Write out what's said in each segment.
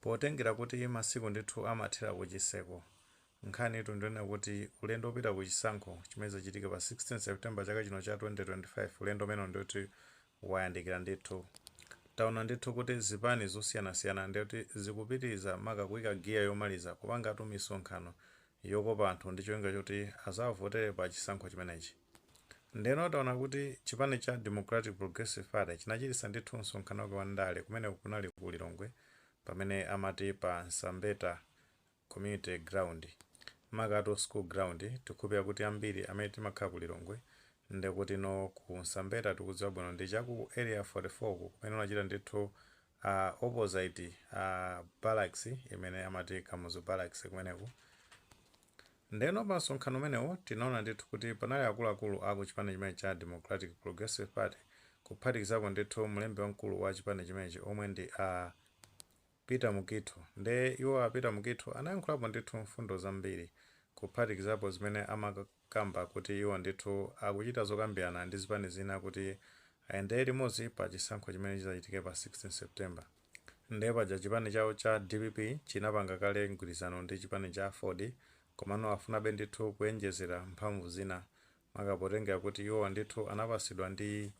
potengera kuti masiku ndithu amathera kuchiseko nkhani itu ndiona kuti ulendo opita kuchisankho chimene chachitike pa 16 September chaka chino cha 2025 ulendo umene ndikuti wayandikira ndithu. Taona ndithu kuti zipani zosiyanasiyana ndikuti zikupitiriza maka kuyika giya yomaliza kupanga misonkhano yokopa anthu ndi cholinga choti azavotere pa chisankho chimenechi. Ndeno taona kuti chipani cha Democratic Progressive Party chinachitisa ndithu msonkhano wake wa ndale kumene kunali ku Lilongwe pamene amati pa Nsambeta Community Ground Magato School Ground. Tikupeza kuti ambiri amene timakhala ku Lilongwe ndekuti no ku Nsambeta tikudziwa bwino ndi chaku area 44 kumene unachita ndithu opposite barracks imene amati Kamuzu barracks kumeneku. Ndeno pa msonkhano umenewo tinaona ndithu kuti panali akuluakulu aku chipani chimene cha Democratic Progressive Party kuphatikizapo ndithu mlembi wamkulu wa chipani chimenechi omwe ndi Peter Mukitho. Nde iwo Peter Mukitho anayankhulapo ndithu mfundo zambiri kuphatikizapo zimene amakamba kuti iwo ndithu akuchita zokambirana ndi zipani zina kuti ayendere limodzi pa chisankho chimene chizachitike pa 16 September. Nde paja chipani chawo cha DPP chinapanga kale mgwirizano ndi chipani cha Ford komano afunabe ndithu kuyenjezera mphamvu zina makapotengera kuti iwo ndithu anapasidwa ndi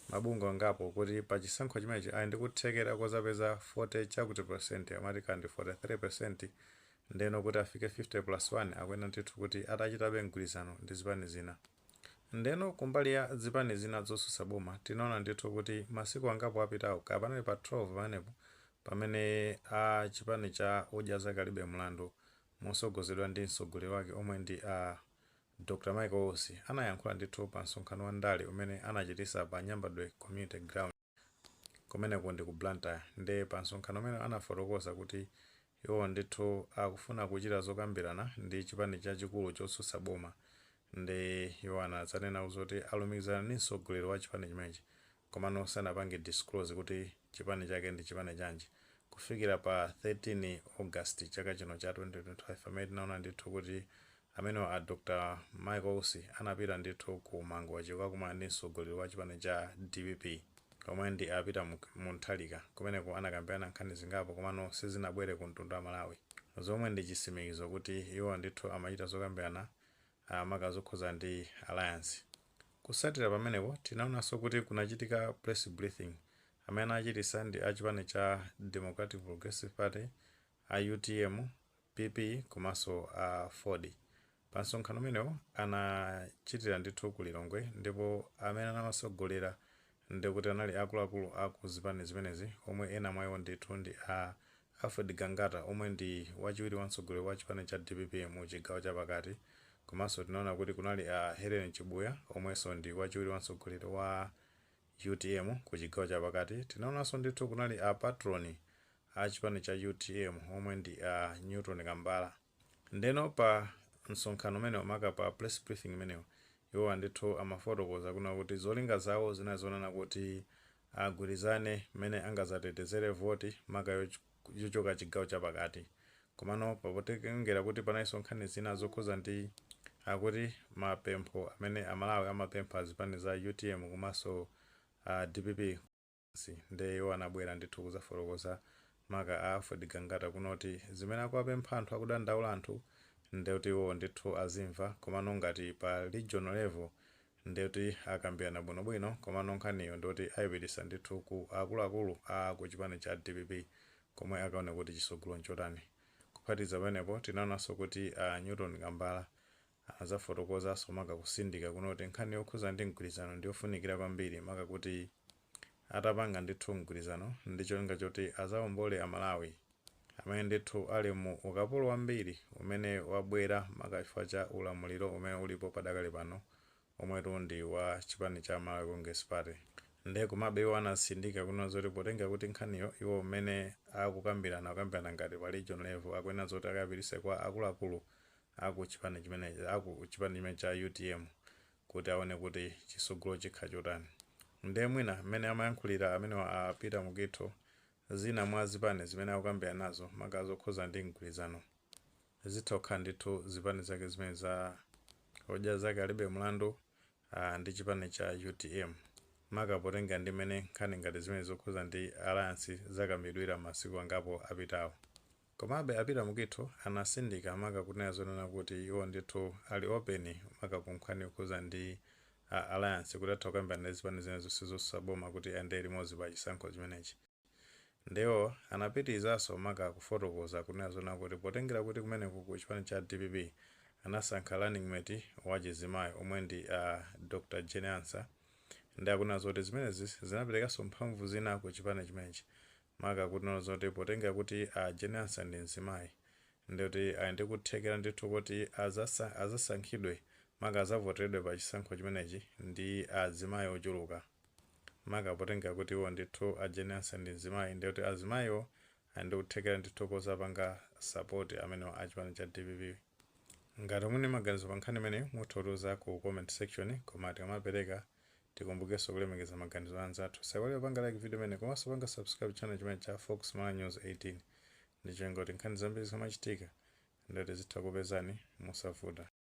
mabungwe angapo kuti pa chisankho chimenechi ali ndi kuthekera kozapeza 40 chakuti percent amati kandi 43%. Ndeno kuti afike 50+1 akwena ndithu kuti atachitabe mgwirizano ndi zipani zina. Ndeno kumbali ya zipani zina zosusa boma tinaona ndithu kuti masiku angapo apitawo kapanali pa 12 panepo pamene chipani cha udyaza kalibe mlandu mosogozedwa ndi mtsogoleri wake omwe ndi Dr. Michael Osi anayankhula ndithu pa msonkhano wa ndale umene anachitisa pa Nyambadwe Community Ground kumeneko ndi ku Blantyre. Nde pa msonkhano umene anafotokoza kuti iwo ndithu akufuna kuchita zokambirana ndi chipani chachikulu chosusa boma. Nde iwo anadzanena kuti alumikizana ndi mtsogoleri wa chipani chimenechi komano sanapange disclose kuti chipani chake ndi chipani chanji. Kufikira pa 13 August chaka chino cha 2025 amene tinaona ndithu kuti amene wa Dr. Michael Osi anapita ndithu ku Mango wachika kumana ndi mtsogoleri wa chipani cha DPP komwe ndi apita Munthalika kumeneko anakambirana nkhani zingapo komano sizinabwere ku mtundu wa Malawi zomwe ndi chisimikizo kuti iwo ndithu amachita zokambirana maka zokhuza ndi alliance. Kusatira pamenepo tinaonanso kuti kunachitika press briefing amene achitisa ndi achipani cha Democratic Progressive Party UTM PP komanso Ford. Pa msonkhano umenewo anachitira ndithu ku Lilongwe ndipo amene anamasogolera ndikuti anali akuluakulu aku zipani zimenezi omwe ena mwa iwo ndithu ndi Alfred Gangata omwe ndi wachiwiri wa mtsogoleri wa chipani cha DPP mu chigawo chapakati. Komanso tinaona kuti kunali Helen Chibuya omwenso ndi wachiwiri wa mtsogoleri wa UTM ku chigawo chapakati. Tinaonanso ndithu kunali patroni chipani cha UTM omwe ndi Newton Kambala. Ndeno pa msonkhano umenewo maka pa press briefing imenewo iwo ndithu amafotokoza kuna kuti zolinga zawo zinazonana kuti agwirizane mmene angazatetezere voti maka yochoka chigawo chapakati. Komano papotengera kuti panayiso nkhani zina zokhuza ndi akuti mapempho amene amalawi amapempha zipani za UTM komanso DPP nde iwo anabwera ndithu kuzafotokoza maka Alfred Gangata kunoti zimene akuwapempha anthu akudandaula anthu ndekuti iwo ndithu azimva komano ngati pa regional level ndekuti akambirana bwinobwino komano nkhaniyo ndikuti ayipitisa ndithu ku akuluakulu ku chipani cha DPP komwe akaone kuti chisogolo nchotani. Kuphatiza pamenepo tinaonanso kuti Newton Kambala azafotokozanso maka kusindika kunoti nkhani yokhuza ndi mgwirizano ndiyofunikira kwambiri maka kuti atapanga ndithu mgwirizano ndi cholinga choti azawombole amalawi amene ndithu ali mu ukapolo wambiri umene wabwera maka chifukwa cha ulamuliro umene ulipo padakali pano omwetu ndi wa chipani cha Malawi Congress Party. Nde komabe iwo anasindika kuno zoti potenga kuti nkhaniyo iwo mmene akukambirana ngati pa regional level akwena zoti akapitise kwa akuluakulu aku chipani chimene cha UTM kuti aone kuti chisogolo chikha chotani. Nde mwina mmene amayankhulira amene wa Peter Mukitho zina mwa zipani zimene akukambirana nazo maka zokhuza ndi mgwirizano zitokha ndithu zipani zake zimene za hoja zake alibe mlandu ndi chipani cha UTM. maka potenga ndi mene nkhani ngati zimene zokhuza ndi alliance zakambidwira masiku angapo apitawo. Komabe apita mukitho anasindika maka kunena zonena kuti iwo ndithu ali open maka kunkhani yokhuza ndi alliance kuti atha kukambirana ndi zipani zimene zonse zosaboma kuti ande limodzi pa chisankho chimenechi. Ndewo anapitirizaso maka kufotokoza kunena zonena kuti potengera kuti kumeneku ku chipani cha DPP anasankha running mate wa chizimayi omwe ndi Dr. Jenansa, ndi akunena zoti zimenezi zinaperekanso mphamvu zina ku chipani chimenechi maka kunena zoti potengera kuti Jenansa ndi mzimayi ndikuti ayende kuthekera ndithu kuti azasankhidwe maka azavoteredwe pa chisankho chimenechi ndi azimayi ochuluka maka potengera kuti iwo ndithu Jenansa ndi mzimayi ndikuti azimayiwo ayende kuthekera ndithu kozapanga support amene a chipani cha DPP. Ngati muli maganizo pa nkhani imene mutiuze ku comment section, koma tikamapereka tikumbukenso kulemekeza maganizo anzathu. Musaiwale panga like video imene komanso panga subscribe channel chimene cha Fox Mala News 18 ndicho ngoti nkhani zambiri zikamachitika ndoti zitha kupezani musavuta.